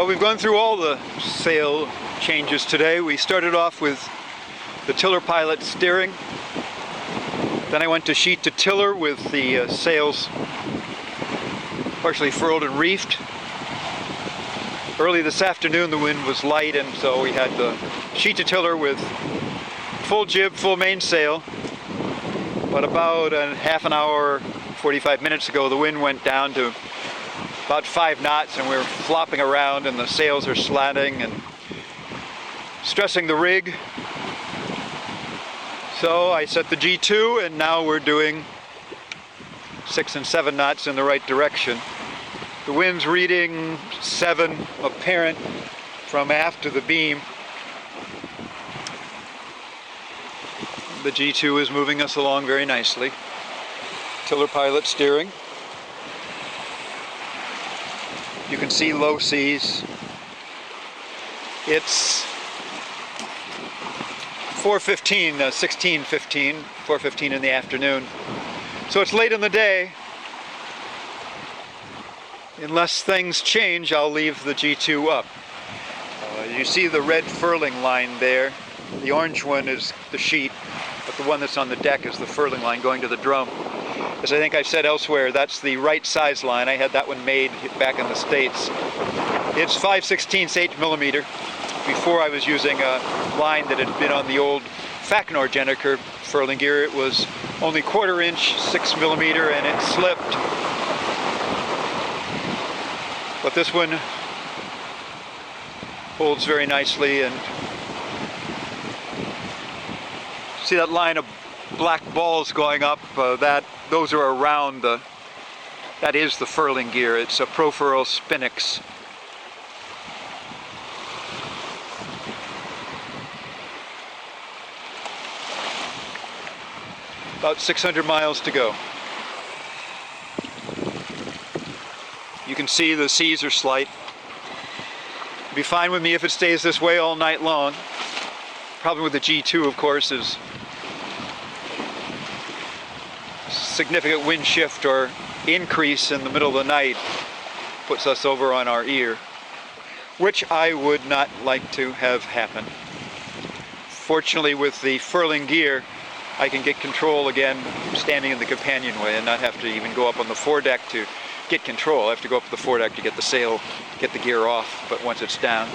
Well, we've gone through all the sail changes today. We started off with the tiller pilot steering. Then I went to sheet to tiller with the sails partially furled and reefed. Early this afternoon the wind was light, and so we had the sheet to tiller with full jib, full mainsail. But about a half an hour, 45 minutes ago, the wind went down to about 5 knots, and we're flopping around, and the sails are slanting and stressing the rig. So I set the G2, and now we're doing 6 and 7 knots in the right direction. The wind's reading 7 apparent from aft to the beam. The G2 is moving us along very nicely. Tiller pilot steering. You can see low seas. It's 4:15, 16:15, 4:15 in the afternoon. So it's late in the day. Unless things change, I'll leave the G2 up. You see the red furling line there. The orange one is the sheet, but the one that's on the deck is the furling line going to the drum. As I think I've said elsewhere, that's the right size line. I had that one made back in the States. It's 5/16 8mm. Before I was using a line that had been on the old Faknor Jenneker furling gear. It was only 1/4 inch 6mm, and it slipped. But this one holds very nicely, and see that line of black balls going up, those are around that is the furling gear. It's a Profurl Spinix. About 600 miles to go. You can see the seas are slight. It'd be fine with me if it stays this way all night long. Problem with the G2, of course, is significant wind shift or increase in the middle of the night puts us over on our ear, which I would not like to have happen. Fortunately, with the furling gear, I can get control again standing in the companionway and not have to even go up on the foredeck to get control. I have to go up to the foredeck to get the sail, get the gear off, but once it's down.